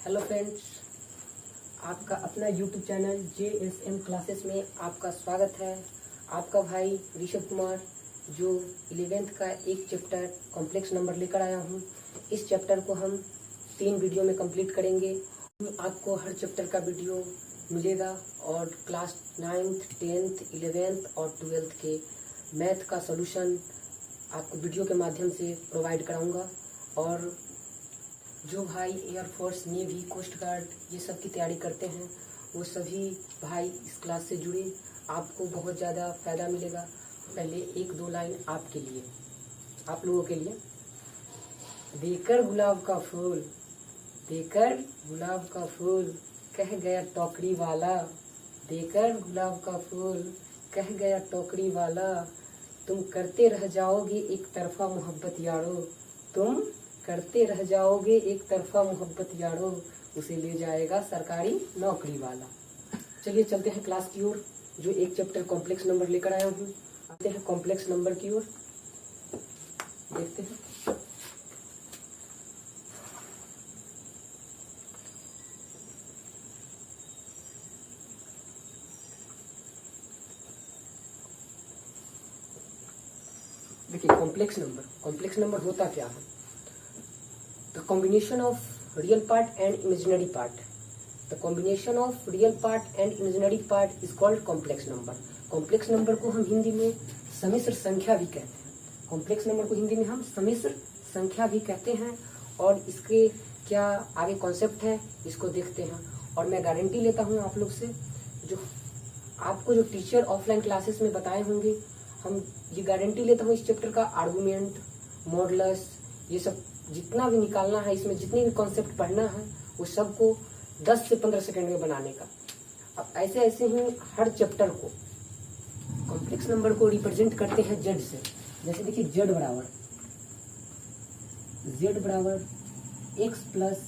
Hello friends, आपका अपना YouTube channel JSM classes में आपका स्वागत है। आपका भाई ऋषभ कुमार जो 11th का एक चैप्टर कॉम्प्लेक्स नंबर लेकर आया हूँ। इस चैप्टर को हम 3 वीडियो में कंप्लीट करेंगे। आपको हर चैप्टर का वीडियो मिलेगा और क्लास 9th, 10th, 11th और 12th के मैथ का सॉल्यूशन आपको वीडियो के माध्यम से प्रोवाइड कराऊंगा। और जो भाई एयरफोर्स, नेवी, कोस्ट गार्ड ये सब की तैयारी करते हैं वो सभी भाई इस क्लास से जुड़े, आपको बहुत ज़्यादा फ़ायदा मिलेगा। पहले 1-2 लाइन आपके लिए, आप लोगों के लिए। देकर गुलाब का फूल, देकर गुलाब का फूल, कह गया टोकरी वाला। देकर गुलाब का फूल, कह गया टोकरी वाला। तुम करते रह जाओगे एक तरफा मोहब्बत यारो। तुम करते रह जाओगे एक तरफा मोहब्बत यारो, उसे ले जाएगा सरकारी नौकरी वाला। चलिए चलते हैं क्लास की ओर, जो एक चैप्टर कॉम्प्लेक्स नंबर लेकर आया हूँ। आते हैं कॉम्प्लेक्स नंबर की ओर, देखते हैं। देखिए कॉम्प्लेक्स नंबर होता क्या है? The combination of real part and imaginary part. The combination of real part and imaginary part is called complex number. Complex number को हम हिंदी में सम्मिश्र संख्या भी कहते हैं। कॉम्प्लेक्स नंबर को हिंदी में हम सम्मिश्र संख्या भी कहते हैं। और इसके क्या आगे कॉन्सेप्ट है इसको देखते हैं। और मैं गारंटी लेता हूँ आप लोग से, जो आपको जो टीचर ऑफलाइन क्लासेस में बताए होंगे, हम ये गारंटी लेता हूँ इस चैप्टर का आर्गुमेंट, मॉडुलस, ये सब जितना भी निकालना है, इसमें जितने भी कॉन्सेप्ट पढ़ना है वो सबको 10 से 15 सेकंड में बनाने का। अब ऐसे ऐसे ही हर चैप्टर को, कॉम्प्लेक्स नंबर को रिप्रेजेंट करते हैं जेड से। जैसे देखिए जेड बराबर एक्स प्लस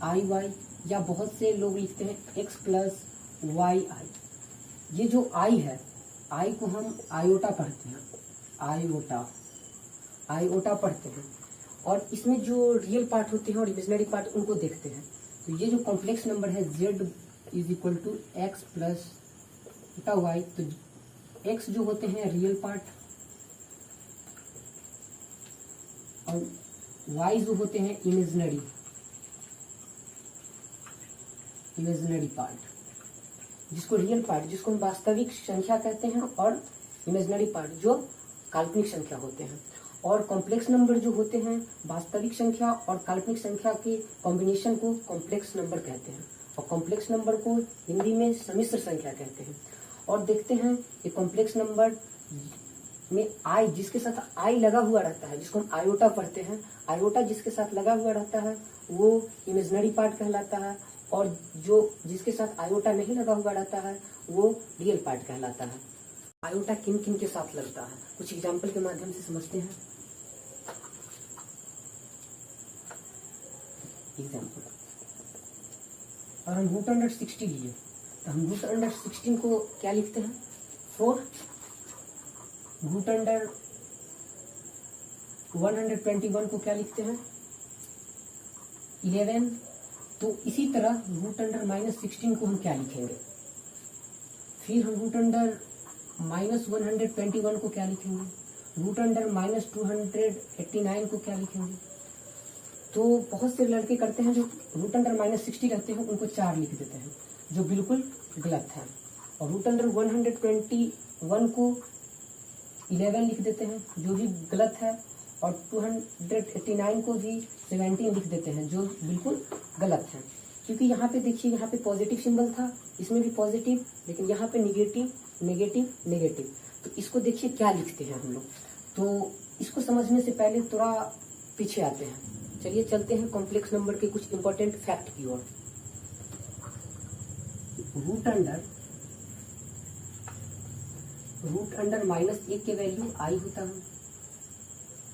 आई वाई, या बहुत से लोग लिखते हैं एक्स प्लस वाई आई। ये जो आई है, आई को हम आयोटा पढ़ते हैं, आयोटा पढ़ते हैं। और इसमें जो रियल पार्ट होते हैं और इमेजिनरी पार्ट, उनको देखते हैं। तो ये जो कॉम्प्लेक्स नंबर है z is equal to x plus y, तो x जो होते हैं रियल पार्ट और y जो होते हैं इमेजिनरी पार्ट। जिसको रियल पार्ट, जिसको हम वास्तविक संख्या कहते हैं, और इमेजिनरी पार्ट जो काल्पनिक संख्या होते हैं। और कॉम्प्लेक्स नंबर जो होते हैं, वास्तविक संख्या और काल्पनिक संख्या के कॉम्बिनेशन को कॉम्प्लेक्स नंबर कहते हैं। और कॉम्प्लेक्स नंबर को हिंदी में सम्मिश्र संख्या कहते हैं। और देखते हैं ये कॉम्प्लेक्स नंबर में आई, जिसके साथ आई लगा हुआ रहता है, जिसको हम आयोटा पढ़ते हैं, आयोटा जिसके साथ लगा हुआ रहता है वो इमेजिनरी पार्ट कहलाता है। और जो जिसके साथ आयोटा नहीं लगा हुआ रहता है वो रियल पार्ट कहलाता है। आयोटा किन किन के साथ लगता है, कुछ एग्जाम्पल के माध्यम से समझते हैं। एग्जाम्पल, और हम √60 लिए, तो हम √16 को क्या लिखते हैं 4, √121 को क्या लिखते हैं 11। तो इसी तरह √-16 को हम क्या लिखेंगे, फिर हम √-121 को क्या लिखेंगे, √-289 को क्या लिखेंगे। तो बहुत से लड़के करते हैं जो √-60 रहते हैं उनको 4 लिख देते हैं, जो बिल्कुल गलत है। और √-121 को 11 लिख देते हैं, जो भी गलत है। और 289 को भी 17 लिख देते हैं, जो बिल्कुल गलत है। क्योंकि यहाँ पे देखिए, यहाँ पे पॉजिटिव सिंबल था, इसमें भी पॉजिटिव, लेकिन यहाँ पे नेगेटिव। तो इसको देखिए क्या लिखते हैं हम लोग। तो इसको समझने से पहले थोड़ा पीछे आते हैं। चलिए चलते हैं कॉम्प्लेक्स नंबर के कुछ इंपॉर्टेंट फैक्ट की ओर। रूट अंडर -1 के वैल्यू आई होता है,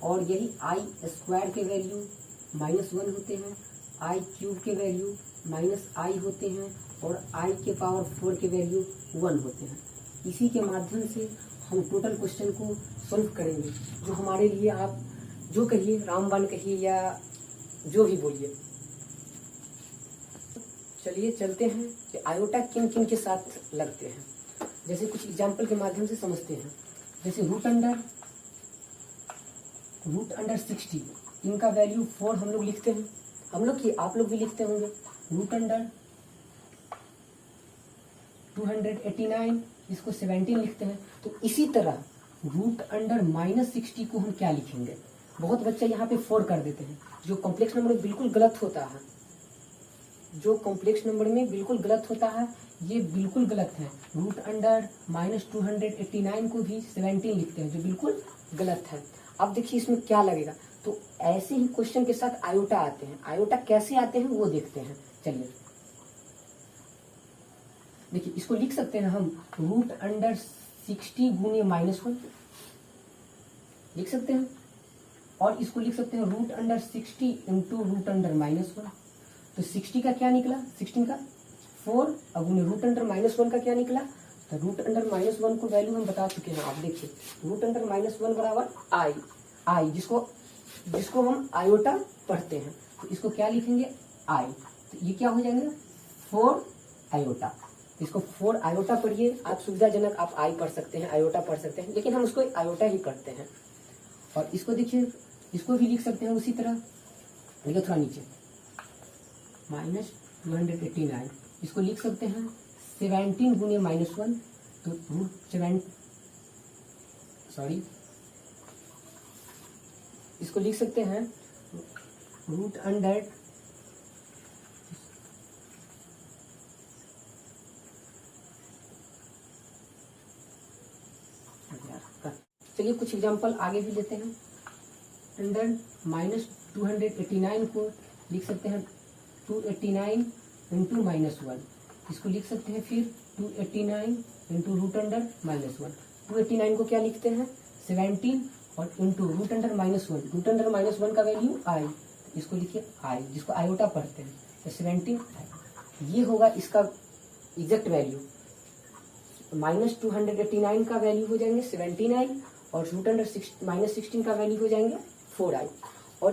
और यही i² के वैल्यू -1 होते हैं, i³ के वैल्यू -i होते हैं, और i⁴ के वैल्यू 1 होते हैं। इसी के माध्यम से हम टोटल क्वेश्चन को सॉल्व करेंगे, जो हमारे लिए आप जो कहिए, रामबाण कहिए या जो भी बोलिए। चलिए चलते हैं कि आयोटा किन किन के साथ लगते हैं, जैसे कुछ एग्जाम्पल के माध्यम से समझते हैं। जैसे रूट अंडर 60 इनका वैल्यू 4 हम लोग लिखते हैं, हम लोग की आप लोग भी लिखते होंगे। रूट अंडर 289 इसको 17 लिखते हैं। तो इसी तरह रूट अंडर -60 को हम क्या लिखेंगे? बहुत बच्चे यहाँ पे 4 कर देते हैं, जो कॉम्प्लेक्स नंबर में बिल्कुल गलत होता है, जो कॉम्प्लेक्स नंबर में बिल्कुल गलत होता है, ये बिल्कुल गलत है। रूट अंडर -289 को भी 17 लिखते हैं, जो बिल्कुल गलत है। अब देखिए इसमें क्या लगेगा। तो ऐसे ही क्वेश्चन के साथ आयोटा आते हैं। आयोटा कैसे आते हैं वो देखते हैं। चलिए देखिए, इसको लिख सकते हैं हम रूट अंडर 60 गुने -1 लिख सकते हैं, और इसको लिख सकते हैं root under 60 into root under -1। तो 60 का क्या निकला, 16 का 4, अब उन्हें रूट अंडर -1 का क्या निकला, तो रूट अंडर -1 को वैल्यू हम बता चुके हैं। आप देखिए रूट अंडर -1 बराबर आई, जिसको हम आयोटा पढ़ते हैं, तो इसको क्या लिखेंगे, आई। तो ये क्या हो जाएंगे, 4 आयोटा। इसको 4 आयोटा पढ़िए, आप सुविधाजनक आप आई पढ़ सकते हैं, आयोटा पढ़ सकते हैं, लेकिन हम उसको आयोटा ही पढ़ते हैं। और इसको देखिए, इसको भी लिख सकते हैं उसी तरह, देखिए थोड़ा नीचे -289, इसको लिख सकते हैं 17 गुने -1, तो इसको लिख सकते हैं रूट अंडर चलिए कुछ एग्जांपल आगे भी लेते हैं। अंडर -289 को लिख सकते हैं 289 इंटू -1, इसको लिख सकते हैं फिर 289 इंटू रूट अंडर -1। 289 को क्या लिखते हैं 17 और into root under -1, root under -1 का वैल्यू आई, इसको लिखिए आई, जिसको आयोटा पढ़ते हैं, तो 17 ये होगा इसका एग्जैक्ट वैल्यू। -289 का वैल्यू हो जाएंगे 17i, और रूट अंडर -16 का वैल्यू हो जाएंगे 4i। और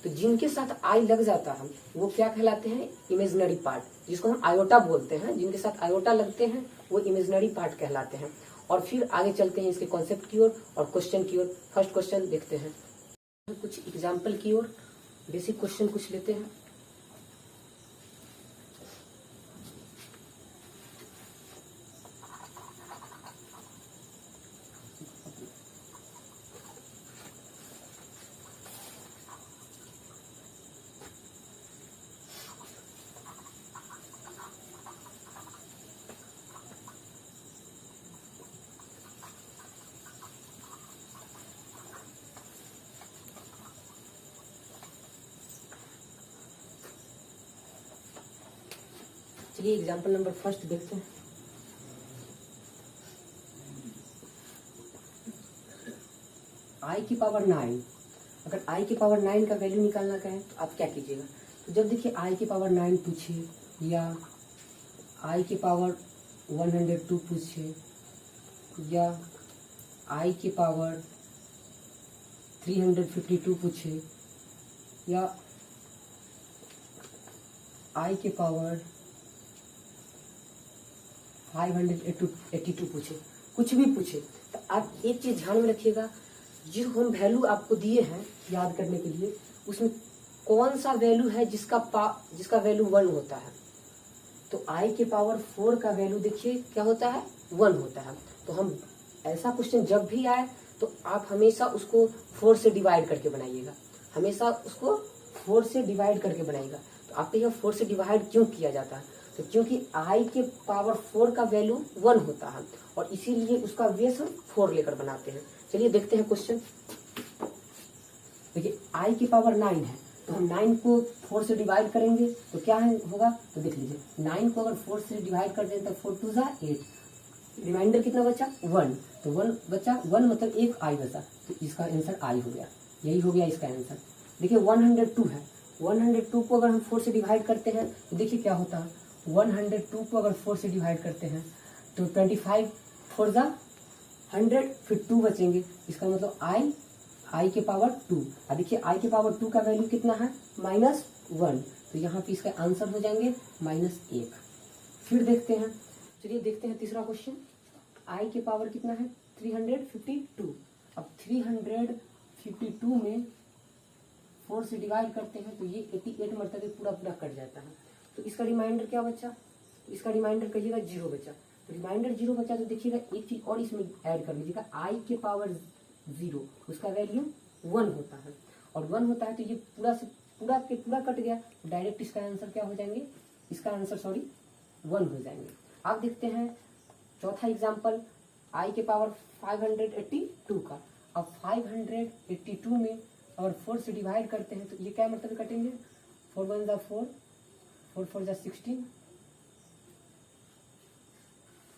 तो जिनके साथ आई लग जाता है वो क्या कहलाते हैं, इमेजिनरी पार्ट, जिसको हम आयोटा बोलते हैं। जिनके साथ आयोटा लगते हैं वो इमेजिनरी पार्ट कहलाते हैं। और फिर आगे चलते हैं इसके कॉन्सेप्ट की ओर और क्वेश्चन की ओर। फर्स्ट क्वेश्चन देखते हैं, कुछ एग्जाम्पल की ओर, बेसिक क्वेश्चन कुछ लेते हैं। चलिए एग्जाम्पल नंबर फर्स्ट देखते हैं। आई की पावर 9, अगर आई की पावर 9 का वैल्यू निकालना कहें तो आप क्या कीजिएगा। तो जब देखिए आई की पावर 9 पूछे, या आई की पावर 102 पूछे, या आई की पावर 352 पूछे, या आई की पावर 582 पूछे, कुछ भी पूछे, तो आप एक चीज ध्यान में रखिएगा, जो हम वैल्यू आपको दिए हैं याद करने के लिए, उसमें कौन सा वैल्यू है जिसका वैल्यू 1 होता है। तो आई के पावर 4 का वैल्यू देखिए क्या होता है, 1 होता है। तो हम ऐसा क्वेश्चन जब भी आए तो आप हमेशा उसको 4 से डिवाइड करके बनाइएगा, हमेशा उसको 4 से डिवाइड करके बनाइएगा। तो आपके यहाँ 4 से डिवाइड क्यों किया जाता है, तो क्योंकि आई के पावर 4 का वैल्यू 1 होता है, और इसीलिए उसका बेस हम 4 लेकर बनाते हैं। चलिए देखते हैं क्वेश्चन। देखिए आई की पावर 9 है, तो हम 9 को 4 से डिवाइड करेंगे तो क्या होगा, तो देख लीजिए 9 को अगर 4 से डिवाइड कर दें तो 4 2 जा 8, रिमाइंडर कितना बचा 1, तो 1 बचा, 1 मतलब एक आई बचा, तो इसका आंसर आई हो गया, यही हो गया इसका आंसर। देखिए 102 है, 102 को अगर हम 4 से डिवाइड करते हैं तो देखिए क्या होता है, 102 को अगर 4 से डिवाइड करते हैं तो 25 4 जा 100, फिर 2 बचेंगे, इसका मतलब आई के पावर 2। अब देखिए आई के पावर 2 का वैल्यू कितना है -1, तो यहाँ पे इसका आंसर हो जाएंगे -1। फिर देखते हैं, चलिए देखते हैं तीसरा क्वेश्चन। आई के पावर कितना है 352। अब 352 में 4 से डिवाइड करते हैं तो ये 88 मरतबे पूरा पूरा कट जाता है। तो इसका रिमाइंडर क्या बचा, इसका रिमाइंडर कहिएगा 0 बचा। तो रिमाइंडर 0 बचा तो देखिएगा एक चीज और इसमें ऐड कर लीजिएगा, आई के पावर 0 उसका वैल्यू 1 होता है, और 1 होता है तो ये पूरा से पूरा के पूरा कट गया, तो डायरेक्ट इसका आंसर क्या हो जाएंगे, इसका आंसर 1 हो जाएंगे। आप देखते हैं चौथा एग्जाम्पल, आई के पावर 582 का। अब 582 में और 4 से डिवाइड करते हैं तो ये क्या मतलब कटेंगे, 4 1 जा 4, 4 4 जा 16,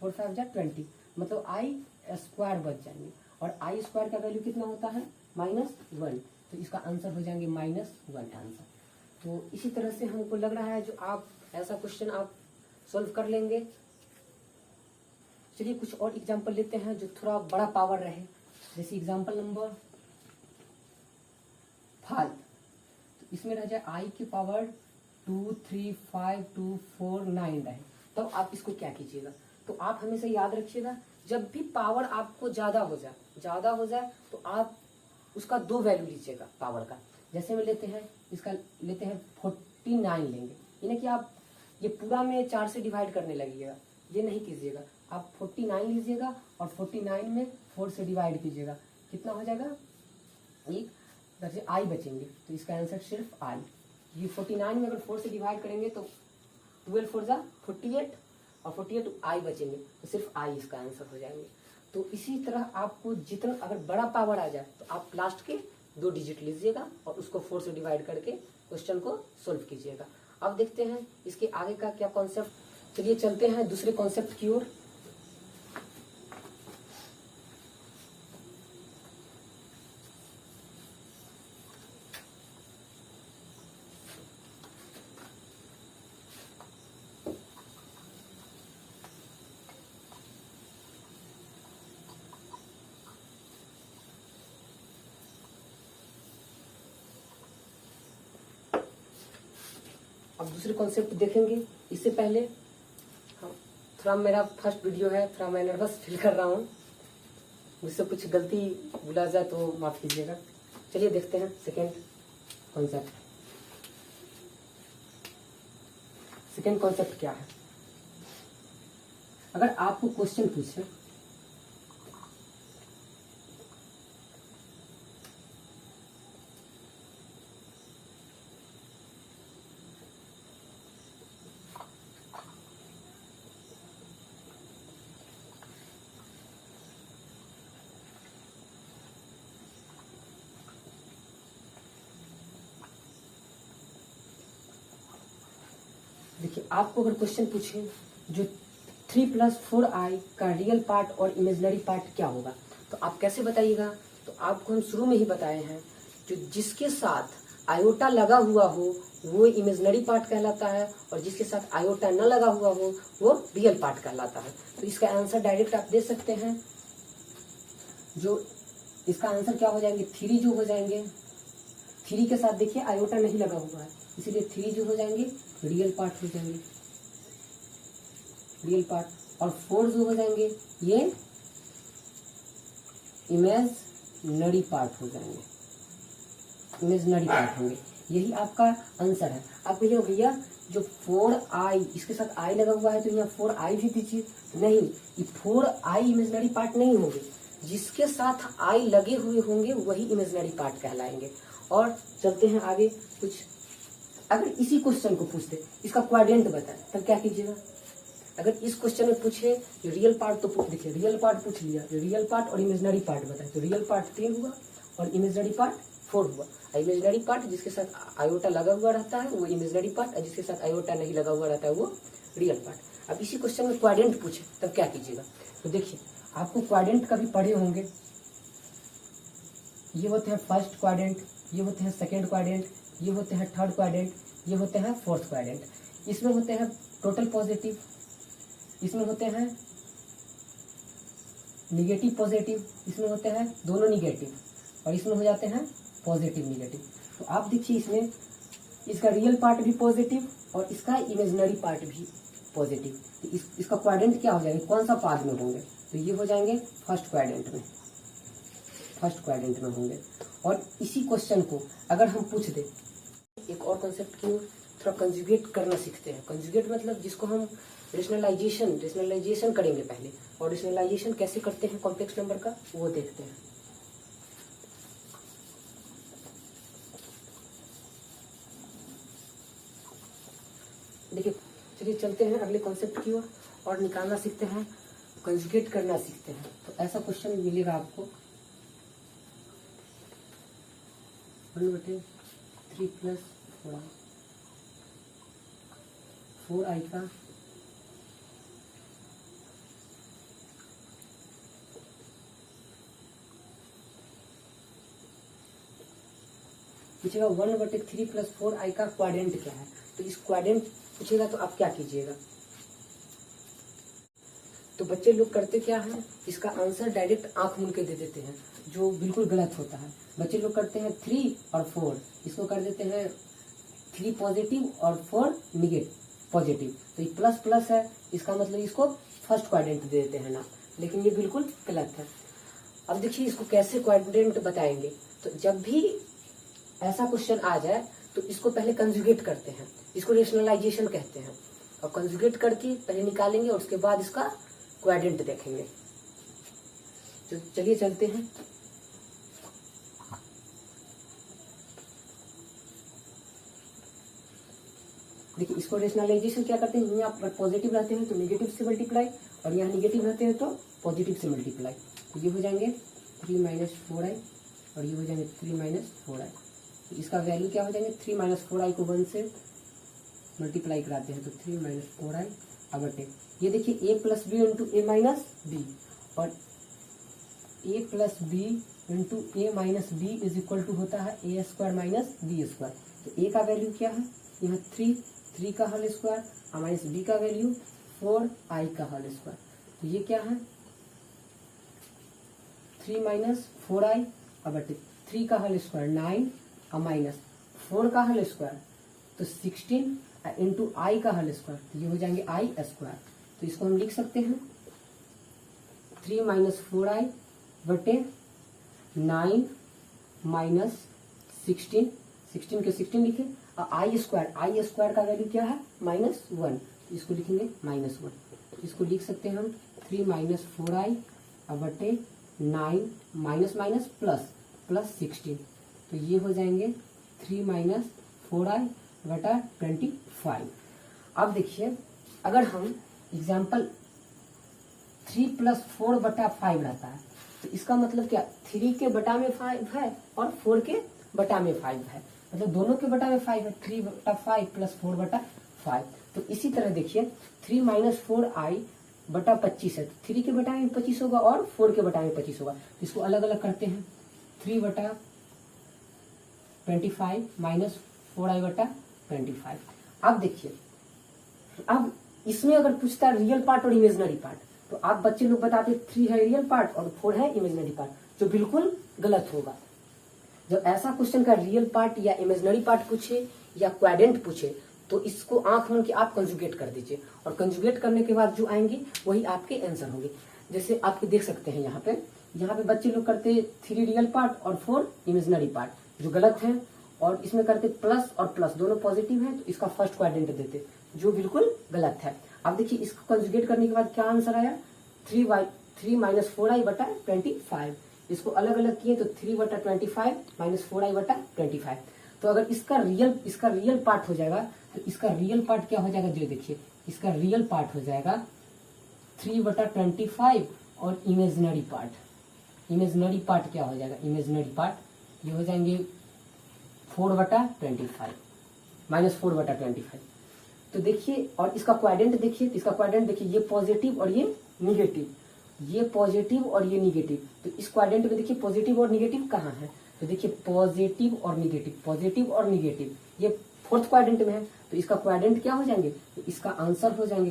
4 5 जा 20, मतलब आई स्क्वायर बच जाएंगे। और आई स्क्वायर का वैल्यू कितना होता है -1, तो इसका आंसर हो जाएंगे -1 आंसर। तो इसी तरह से हमको लग रहा है जो आप ऐसा क्वेश्चन आप सॉल्व कर लेंगे। चलिए कुछ और एग्जांपल लेते हैं जो थोड़ा बड़ा पावर रहे, जैसे एग्जांपल नंबर 5। तो इसमें रह जाए आई की पावर 2 3 5 2 4 9 रहे, तब तो आप इसको क्या कीजिएगा, तो आप हमेशा याद रखिएगा जब भी पावर आपको ज्यादा हो जाए तो आप उसका 2 वैल्यू लीजिएगा पावर का। जैसे में लेते हैं इसका लेते हैं 49 लेंगे, यानी कि आप ये पूरा में 4 से डिवाइड करने लगिएगा, ये नहीं कीजिएगा। आप 49 लीजिएगा और 49 में 4 से डिवाइड कीजिएगा, कितना हो जाएगा, एक जैसे आई बचेंगे, तो इसका आंसर सिर्फ आई। ये 49 में अगर 4 से डिवाइड करेंगे तो 12 4 जा 48 और 48 आई बचेंगे, तो सिर्फ आई इसका आंसर हो जाएंगे। तो इसी तरह आपको जितना अगर बड़ा पावर आ जाए तो आप लास्ट के 2 डिजिट लीजिएगा और उसको 4 से डिवाइड करके क्वेश्चन को सोल्व कीजिएगा। अब देखते हैं इसके आगे का क्या कॉन्सेप्ट। चलिए चलते हैं दूसरे कॉन्सेप्ट की ओर। अब दूसरे कॉन्सेप्ट देखेंगे। इससे पहले थोड़ा मेरा फर्स्ट वीडियो है, थोड़ा मैं नर्वस फील कर रहा हूँ, मुझसे कुछ गलती भुला जाए तो माफ कीजिएगा। चलिए देखते हैं सेकेंड कॉन्सेप्ट। सेकेंड कॉन्सेप्ट क्या है, अगर आपको क्वेश्चन पूछे देखिए, आपको अगर क्वेश्चन पूछे जो 3 + 4i का रियल पार्ट और इमेजिनरी पार्ट क्या होगा, तो आप कैसे बताइएगा। तो आपको हम शुरू में ही बताए हैं, जो जिसके साथ आयोटा लगा हुआ हो वो इमेजिनरी पार्ट कहलाता है, और जिसके साथ आयोटा न लगा हुआ हो वो रियल पार्ट कहलाता है। तो इसका आंसर डायरेक्ट आप दे सकते हैं, जो इसका आंसर क्या हो जाएंगे, 3 जो हो जाएंगे, 3 के साथ देखिए आयोटा नहीं लगा हुआ है, इसीलिए 3 जो हो जाएंगे रियल पार्ट हो जाएंगे, रियल पार्ट। और 4 जो हो जाएंगे ये इमेजिनरी पार्ट हो जाएंगे, इमेजिनरी पार्ट होंगे। यही आपका आंसर है। आप कहिए भैया जो 4i इसके साथ i लगा हुआ है तो यहाँ 4i भी दीजिए, नहीं, ये 4i इमेजिनरी पार्ट नहीं होंगे, जिसके साथ i लगे हुए होंगे वही इमेजिनरी पार्ट कहलाएंगे। और चलते हैं आगे। कुछ अगर इसी क्वेश्चन को पूछते इसका क्वाड्रेंट बताए तब क्या कीजिएगा। अगर इस क्वेश्चन में पूछे रियल पार्ट, तो देखिए रियल पार्ट पूछ लिया, रियल पार्ट और इमेजिनरी पार्ट बताए, तो रियल पार्ट 3 हुआ और इमेजिनरी पार्ट 4 हुआ। इमेजिनरी पार्ट जिसके साथ आयोटा लगा हुआ रहता है वो इमेजिनरी पार्ट, और जिसके साथ आयोटा नहीं लगा हुआ रहता है वो रियल पार्ट। अब इसी क्वेश्चन में क्वाड्रेंट पूछे तब क्या कीजिएगा। तो देखिए आपको क्वाड्रेंट कभी पढ़े होंगे, ये होते हैं फर्स्ट क्वाड्रेंट, ये होते हैं सेकेंड क्वाड्रेंट, ये होते हैं थर्ड क्वाड्रेंट, ये होते हैं फोर्थ क्वाड्रेंट। इसमें होते हैं टोटल पॉजिटिव, इसमें होते हैं निगेटिव पॉजिटिव, इसमें होते हैं दोनों निगेटिव, और इसमें हो जाते हैं पॉजिटिव निगेटिव। तो आप देखिए इसमें इसका रियल पार्ट भी पॉजिटिव और इसका इमेजिनरी पार्ट भी पॉजिटिव। तो इसका क्वाड्रेंट क्या हो जाएंगे, कौन सा पाद में होंगे, तो ये हो जाएंगे फर्स्ट क्वाड्रेंट में, फर्स्ट क्वाड्रेंट में होंगे। और इसी क्वेश्चन को अगर हम पूछ दे एक और कॉन्सेप्ट की थोड़ा कंजुगेट करना सीखते हैं। कंजुगेट मतलब जिसको हम रेशनलाइजेशन करेंगे पहले, और रेशनलाइजेशन कैसे करते हैं कॉम्प्लेक्स नंबर का वो देखते हैं। देखिए चलिए चलते हैं अगले कॉन्सेप्ट की ओर और निकालना सीखते हैं, कंजुगेट करना सीखते हैं। तो ऐसा क्वेश्चन मिलेगा आपको 1/3 + 4i का पूछेगा 1/3 + 4i का क्वाड्रेंट क्या है। तो इस क्वाड्रेंट पूछेगा तो आप क्या कीजिएगा, तो बच्चे लोग करते क्या है, इसका आंसर डायरेक्ट आंख मूंद के दे देते हैं, जो बिल्कुल गलत होता है। बच्चे लोग करते हैं 3 और 4, इसको कर देते हैं 3 पॉजिटिव और 4 निगेटिव पॉजिटिव, तो ये प्लस प्लस है, इसका मतलब इसको फर्स्ट क्वाड्रेंट दे देते हैं ना, लेकिन ये बिल्कुल गलत है। अब देखिए इसको कैसे क्वाड्रेंट बताएंगे। तो जब भी ऐसा क्वेश्चन आ जाए तो इसको पहले कंजुगेट करते हैं, इसको रेशनलाइजेशन कहते हैं, और कंजुगेट करके पहले निकालेंगे और उसके बाद इसका क्वाड्रेंट देखेंगे। तो चलिए चलते हैं। देखिए इसको रेशनलाइजेशन क्या करते हैं, यहाँ पर पॉजिटिव रहते हैं तो नेगेटिव से मल्टीप्लाई, और यहाँ नेगेटिव रहते हैं तो पॉजिटिव से मल्टीप्लाई। तो ये हो जाएंगे 3 - 4i और ये हो जाएंगे 3 - 4i। तो इसका वैल्यू क्या हो जाएंगे, 3 - 4i को 1 से मल्टीप्लाई कराते हैं तो 3 - 4i अबटे ये देखिए a + b × a - b, और a + b × a - b = होता है a² - b²। तो a का वैल्यू क्या है, यहाँ 3 का होल स्क्वायर और माइनस b का वैल्यू 4i का होल स्क्वायर। तो ये क्या है 3 - 4i बटे 3 का होल स्क्वायर 9 और माइनस 4 का होल स्क्वायर तो 16 इंटू आई का होल स्क्वायर, तो ये हो जाएंगे i²। तो इसको हम लिख सकते हैं 3 - 4i बटे 9 माइनस 16 के 16 लिखे, और i² का वैल्यू क्या है -1, इसको लिखेंगे -1। इसको लिख सकते हैं हम 3 - 4i बटे 9 माइनस माइनस प्लस 16, तो ये हो जाएंगे 3 - 4i बटा 25। अब देखिए अगर हम एग्जाम्पल 3 + 4 बटा 5 रहता है, तो इसका मतलब क्या 3 के बटा में 5 है और 4 के बटा में 5 है, मतलब दोनों के बटा में 5 है, 3/5 + 4/5। तो इसी तरह देखिए 3 - 4i बटा 25 है, 3 के बटा में 25 होगा और 4 के बटा में 25 होगा। तो इसको अलग अलग करते हैं, 3/25 माइनस 4i/25। अब देखिए अब इसमें अगर पूछता है रियल पार्ट और इमेजिनरी पार्ट, तो आप बच्चे लोग बताते 3 है रियल पार्ट और 4 है इमेजिनरी पार्ट, जो बिल्कुल गलत होगा। जब ऐसा क्वेश्चन का रियल पार्ट या इमेजिनरी पार्ट पूछे या क्वाड्रेंट पूछे, तो इसको आंख मूंद के आप कंजुगेट कर दीजिए, और कंजुगेट करने के बाद जो आएंगे वही आपके आंसर होंगे। जैसे आप देख सकते हैं यहाँ पे बच्चे लोग करते 3 रियल पार्ट और 4 इमेजिनरी पार्ट, जो गलत है, और इसमें करते प्लस और प्लस दोनों पॉजिटिव है, तो इसका फर्स्ट क्वाड्रेंट देते, जो बिल्कुल गलत है। अब देखिए इसको कंजुगेट करने के बाद क्या आंसर आया 3 - 4i बटा 25। इसको अलग अलग किए तो 3/25 माइनस 4i/25। तो अगर इसका रियल पार्ट हो जाएगा, तो इसका रियल पार्ट क्या हो जाएगा, जो देखिए इसका रियल पार्ट हो जाएगा 3/25, और इमेजिनरी पार्ट क्या हो जाएगा, इमेजिनरी पार्ट ये हो जाएंगे 4/25 माइनस 4/25। तो देखिए, और इसका क्वाड्रेंट देखिए, ये पॉजिटिव और ये निगेटिव, ये पॉजिटिव और ये निगेटिव। तो इस क्वाड्रेंट में देखिए पॉजिटिव और निगेटिव कहाँ है, तो देखिए पॉजिटिव और निगेटिव ये फोर्थ क्वाड्रेंट में है। तो इसका क्वाड्रेंट क्या हो जाएंगे, तो इसका आंसर हो जाएंगे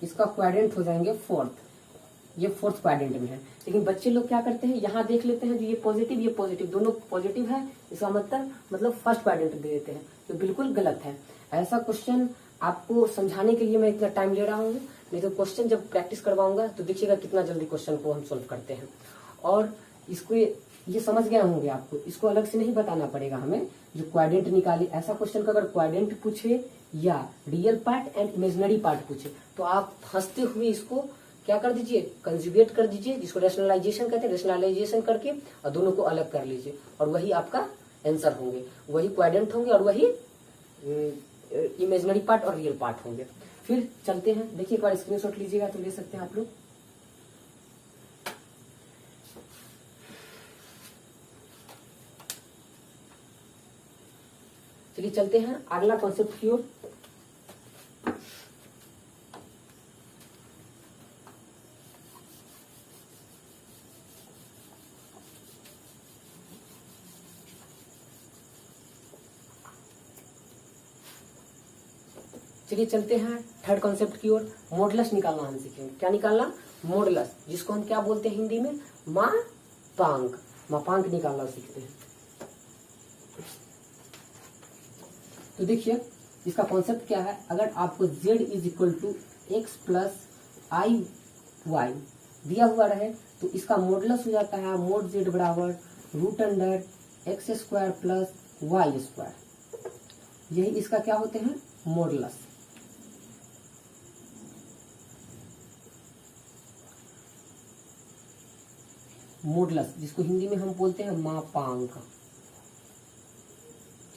इसका क्वाड्रेंट हो जाएंगे फोर्थ। ये फोर्थ क्वाड्रेंट में है। लेकिन बच्चे लोग क्या करते हैं, यहाँ देख लेते हैं जो ये पॉजिटिव दोनों पॉजिटिव है, इसका मतलब फर्स्ट क्वाड्रेंट दे देते हैं, जो बिल्कुल गलत है। ऐसा क्वेश्चन आपको समझाने के लिए मैं इतना टाइम ले रहा हूँ, नहीं तो क्वेश्चन जब प्रैक्टिस करवाऊंगा तो देखिएगा कितना जल्दी क्वेश्चन को हम सोल्व करते हैं। और इसको ये समझ गए होंगे आपको, इसको अलग से नहीं बताना पड़ेगा हमें। जो क्वाड्रेंट निकाले, ऐसा क्वेश्चन का अगर क्वाड्रेंट पूछे या real part and imaginary part पूछे तो आप हंसते हुए इसको क्या कर दीजिए, कंजुगेट कर दीजिए, जिसको रेशनलाइजेशन कहते हैं। रेशनलाइजेशन करके और दोनों को अलग कर लीजिए और वही आपका आंसर होंगे, वही क्वाड्रेंट होंगे और वही इमेजिनरी पार्ट और रियल पार्ट होंगे। फिर चलते हैं, देखिए एक बार स्क्रीनशॉट लीजिएगा तो ले सकते हैं आप लोग। चलिए चलते हैं अगला कॉन्सेप्ट की ओर। चलिए चलते हैं थर्ड कॉन्सेप्ट की ओर। मॉडुलस निकालना हम सीखेंगे। क्या निकालना? मॉडुलस, जिसको हम क्या बोलते हैं हिंदी में? मापांक। मापांक निकालना सीखते हैं। तो देखिए इसका कॉन्सेप्ट क्या है। अगर आपको z is equal to x plus i y दिया हुआ रहे तो इसका मॉडुलस हो जाता है मोड z बराबर root under x square plus y square. यही इसका क्या होते हैं? मॉडुलस। मॉडुलस जिसको हिंदी में हम बोलते हैं मापांक।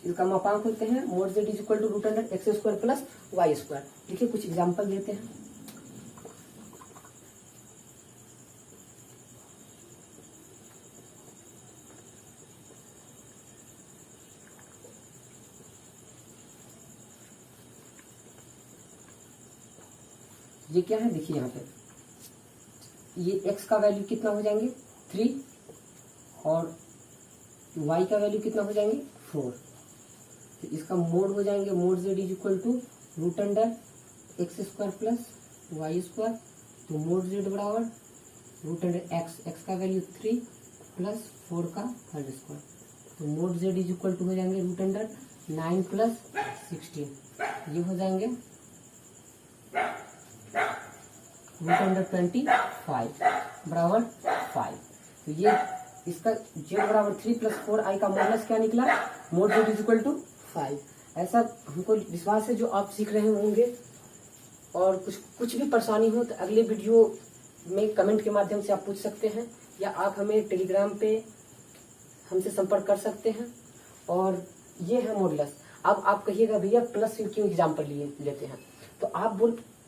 इसका मापांक होते हैं mod z is equal to root under x square plus y square. देखिए कुछ एग्जांपल देते हैं। ये क्या है? देखिए यहाँ पे ये x का वैल्यू कितना हो जाएंगे? 3 और y का वैल्यू कितना हो जाएंगे? 4। तो इसका मोड हो जाएंगे mod z is equal to root under x square plus y square. तो मोड z बराबर रूट अंडर एक्स का वैल्यू 3 प्लस 4 का होल स्क्वायर। तो mod z is equal to हो जाएंगे रूट अंडर 9 प्लस 16। ये हो जाएंगे रूट अंडर 25 बराबर 5। तो ये इसका z बराबर 3 प्लस 4i का मॉडुलस क्या निकला? Mod z is equal to 5। ऐसा हमको विश्वास है जो आप सीख रहे होंगे। और कुछ भी परेशानी हो तो अगले वीडियो में कमेंट के माध्यम से आप पूछ सकते हैं, या आप हमें टेलीग्राम पे हमसे संपर्क कर सकते हैं। और ये है मॉडुलस। अब आप कहिएगा भैया प्लस क्यों एग्जाम्पल लेते हैं? तो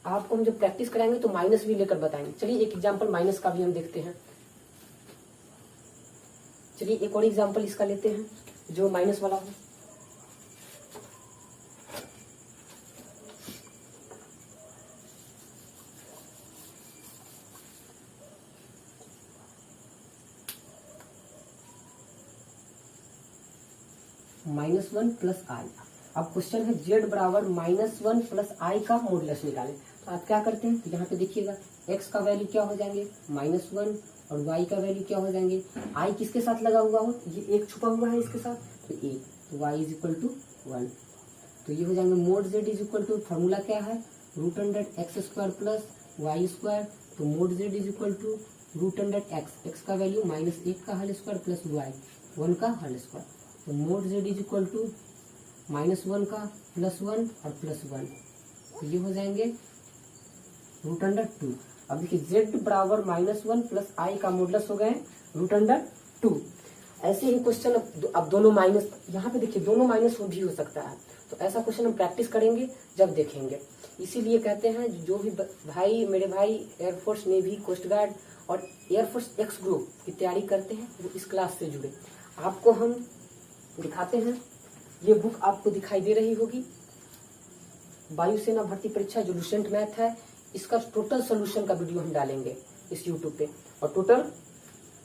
आपको हम जब प्रैक्टिस कराएंगे तो माइनस भी लेकर बताएंगे। चलिए एक एग्जाम्पल माइनस का भी हम देखते हैं। चलिए एक और एग्जाम्पल इसका लेते हैं जो माइनस वाला हो। -1 प्लस आई। अब क्वेश्चन है z बराबर -1 प्लस आई का मॉडुलस निकालें। तो आप क्या करते हैं? तो यहाँ पे देखिएगा x का वैल्यू क्या हो जाएंगे? -1 और y का वैल्यू क्या हो जाएंगे? i किसके साथ लगा हुआ हो? ये एक छुपा हुआ है इसके साथ, तो एक। तो y इज इक्वल टू 1। तो ये हो जाएंगे mod z is equal to, formula क्या है? Root under x square plus y square. तो mod z is equal to root under x का वैल्यू -1 का होल स्क्वायर प्लस वाई 1 का होल स्क्वायर। तो mod z is equal to -1 का +1 और +1। तो ये हो जाएंगे रूट अंडर 2। अब देखिए z बराबर -1 प्लस आई का मॉडुलस हो गए रूट अंडर 2। ऐसे ही क्वेश्चन अब दोनों माइनस, यहाँ पे देखिए दोनों माइनस भी हो सकता है। तो ऐसा क्वेश्चन हम प्रैक्टिस करेंगे जब देखेंगे। इसीलिए कहते हैं जो भी भाई मेरे भाई एयरफोर्स, नेवी, कोस्ट गार्ड और एयरफोर्स एक्स ग्रुप की तैयारी करते हैं वो इस क्लास से जुड़े। आपको हम दिखाते हैं, ये बुक आपको दिखाई दे रही होगी, वायुसेना भर्ती परीक्षा जो लुसेंट मैथ है, इसका टोटल सोल्यूशन का वीडियो हम डालेंगे इस यूट्यूब पे। और टोटल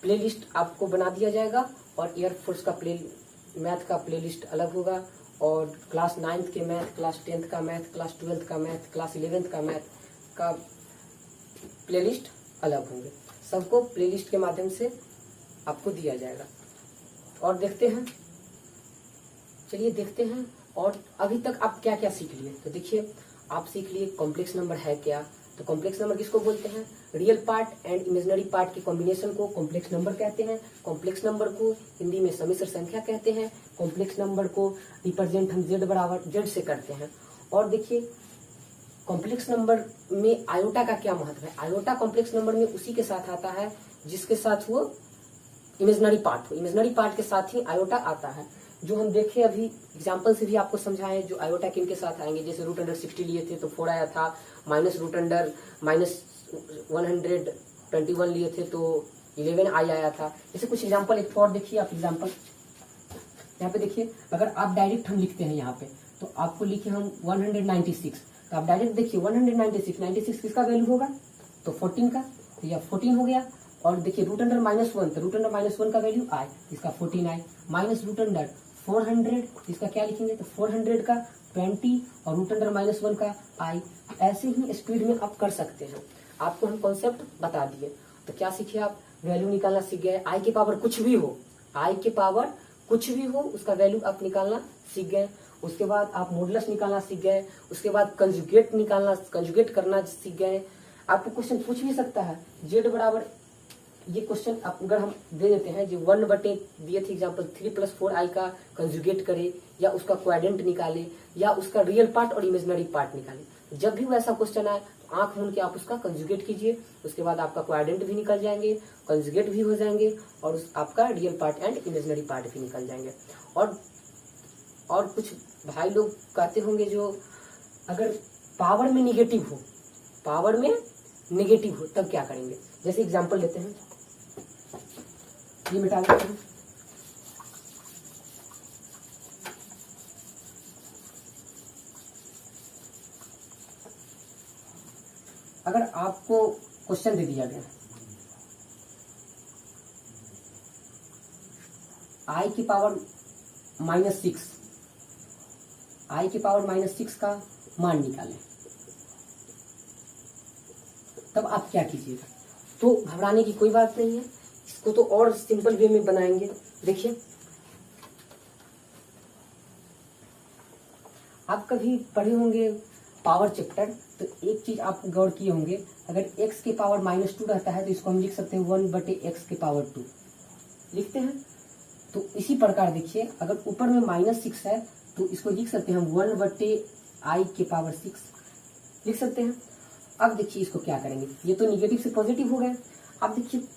प्लेलिस्ट आपको बना दिया जाएगा। और एयरफोर्स का मैथ का प्लेलिस्ट अलग होगा, और क्लास 9th के मैथ, क्लास 10th का मैथ, क्लास 12th का मैथ, क्लास 11th का मैथ का प्लेलिस्ट अलग होंगे। सबको प्लेलिस्ट के माध्यम से आपको दिया जाएगा। और देखते हैं, चलिए देखते हैं। और अभी तक आप क्या क्या सीख लिए? तो देखिए, आप सीख लिए कॉम्प्लेक्स नंबर है क्या। तो कॉम्प्लेक्स नंबर किसको बोलते हैं? Real part and imaginary part के कॉम्बिनेशन को कॉम्प्लेक्स नंबर कहते हैं। कॉम्प्लेक्स नंबर को हिंदी में समिश्र संख्या कहते हैं। कॉम्प्लेक्स नंबर को रिप्रेजेंट हम z बराबर z से करते हैं। और देखिए, कॉम्प्लेक्स नंबर में आयोटा का क्या महत्व है? आयोटा कॉम्प्लेक्स नंबर में उसी के साथ आता है जिसके साथ वो इमेजिनरी पार्ट हो। इमेजिनरी पार्ट के साथ ही आयोटा आता है। जो हम देखे अभी एग्जाम्पल से भी आपको समझाए, जो आयोटा किन के साथ आएंगे। जैसे √60 लिए थे तो 4 आया था, -121 लिए थे तो 11 आया था। जैसे कुछ एग्जाम्पल एक और देखिए आप एग्जाम्पल यहाँ पे देखिए। अगर आप डायरेक्ट हम लिखते हैं यहाँ पे, तो आपको लिखे हम 196, तो आप डायरेक्ट देखिए 196 किसका वैल्यू होगा? तो 14 का, तो यह 14 हो गया। और देखिए √1, तो √1 का वैल्यू आई, इसका 14 आई, माइनस √400, इसका क्या लिखेंगे? तो 400 का 20 और √1 का आई। ऐसे ही स्पीड में आप कर सकते हैं। आपको हम कॉन्सेप्ट बता दिए। तो क्या सीखे आप? वैल्यू निकालना सीख गए। आई के पावर कुछ भी हो, आई के पावर कुछ भी हो उसका वैल्यू आप निकालना सीख गए। उसके बाद आप मॉडुलस निकालना सीख गए। उसके बाद कंजुगेट करना सीख गए। आपको क्वेश्चन पूछ भी सकता है z बराबर, ये क्वेश्चन अगर हम दे देते हैं जो 1 बटे दिए थे एग्जाम्पल 3 + 4i का कंजुगेट करे, या उसका क्वाड्रेंट निकाले, या उसका रियल पार्ट और इमेजिनरी पार्ट निकाले। जब भी वैसा क्वेश्चन आए तो आंख मूंद के आप उसका कंजुगेट कीजिए। उसके बाद आपका क्वाड्रेंट भी निकल जाएंगे, कंजुगेट भी हो जाएंगे, और आपका real part and imaginary part भी निकल जाएंगे। और कुछ भाई लोग कहते होंगे जो अगर पावर में निगेटिव हो तब क्या करेंगे? जैसे एग्जाम्पल लेते हैं, ये मिटा देते हैं। अगर आपको क्वेश्चन दे दिया गया i की पावर -6 का मान निकालें, तब आप क्या कीजिएगा? तो घबराने की कोई बात नहीं है, इसको तो और सिंपल वे में बनाएंगे। देखिए, आप कभी पढ़े होंगे पावर चैप्टर, तो एक चीज आप गौर किए होंगे, अगर x के पावर -2 रहता है तो इसको हम लिख सकते हैं 1 बटे x के पावर 2 लिखते हैं। तो इसी प्रकार देखिए, अगर ऊपर में -6 है तो इसको लिख सकते हैं हम 1 बटे i के पावर 6 लिख सकते हैं। अब देखिए इसको क्या करेंगे, ये तो निगेटिव से पॉजिटिव हो गए। अब देखिए,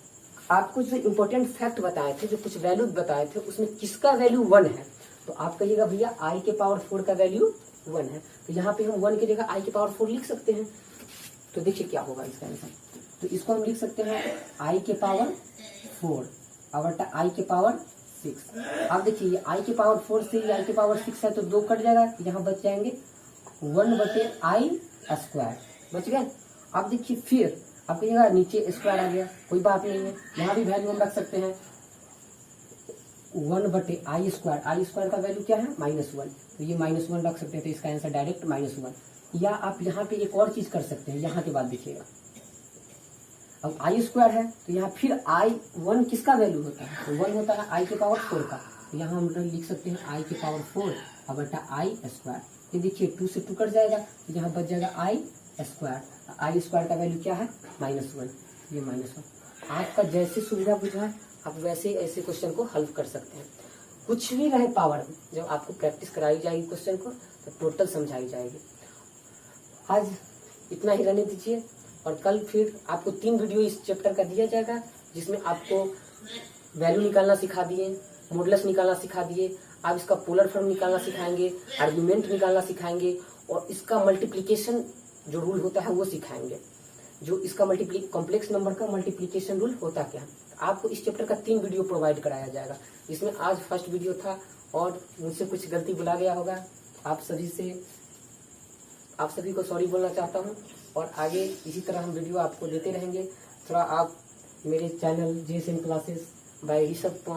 आपको जो इम्पोर्टेंट फैक्ट बताए थे, जो कुछ वैल्यू बताए थे, उसमें किसका वैल्यू 1 है? तो आप कहिएगा भैया i के पावर 4 का वैल्यू 1 है, तो यहाँ पे हम 1 की जगह i के पावर 4 लिख सकते हैं। तो देखिए क्या होगा इसका आंसर। तो इसको हम लिख सकते हैं i के पावर 4 बटा i के पावर 6। अब देखिए ये i के पावर 4 से i के पावर 6 है तो 2 कट जाएगा, यहाँ बच जाएंगे 1 बटे i² बच गए। अब देखिए फिर आप कहिएगा नीचे स्क्वायर आ गया, कोई बात नहीं है, यहाँ भी वैल्यू हम रख सकते हैं 1 बटे i² का वैल्यू क्या है? -1, तो ये -1 रख सकते हैं, तो इसका आंसर डायरेक्ट -1। या आप यहाँ पे एक और चीज कर सकते हैं, यहाँ के बाद देखिएगा, अब i² है तो यहाँ फिर i1 किसका वैल्यू होता है? तो 1 होता है i के पावर 4 का, तो यहाँ हम लिख सकते हैं i के पावर 4 बटा i²। ये देखिए 2 से 2 कट जाएगा, तो यहाँ बच जाएगा i² का वैल्यू क्या है? -1, ये -1। आपका जैसे सुविधा बुझा आप वैसे ऐसे क्वेश्चन को हल कर सकते हैं। कुछ भी रहे पावर में, जब आपको प्रैक्टिस कराई जाएगी क्वेश्चन को तो टोटल समझाई जाएगी। आज इतना ही रहने दीजिए, और कल फिर आपको 3 वीडियो इस चैप्टर का दिया जाएगा, जिसमें आपको वैल्यू निकालना सिखा दिए, मॉडुलस निकालना सिखा दिए, आप इसका पोलर फॉर्म निकालना सिखाएंगे, आर्गुमेंट निकालना सिखाएंगे, और इसका मल्टीप्लिकेशन जो रूल होता है वो सिखाएंगे। जो इसका कॉम्प्लेक्स नंबर का मल्टीप्लिकेशन रूल होता क्या है, आपको इस चैप्टर का 3 वीडियो प्रोवाइड कराया जाएगा, जिसमें आज फर्स्ट वीडियो था, और मुझसे कुछ गलती बुला गया होगा, आप सभी को सॉरी बोलना चाहता हूं। और आगे इसी तरह हम वीडियो आपको देते रहेंगे। थोड़ा आप मेरे channel JSM classes bye Rishabh Kumar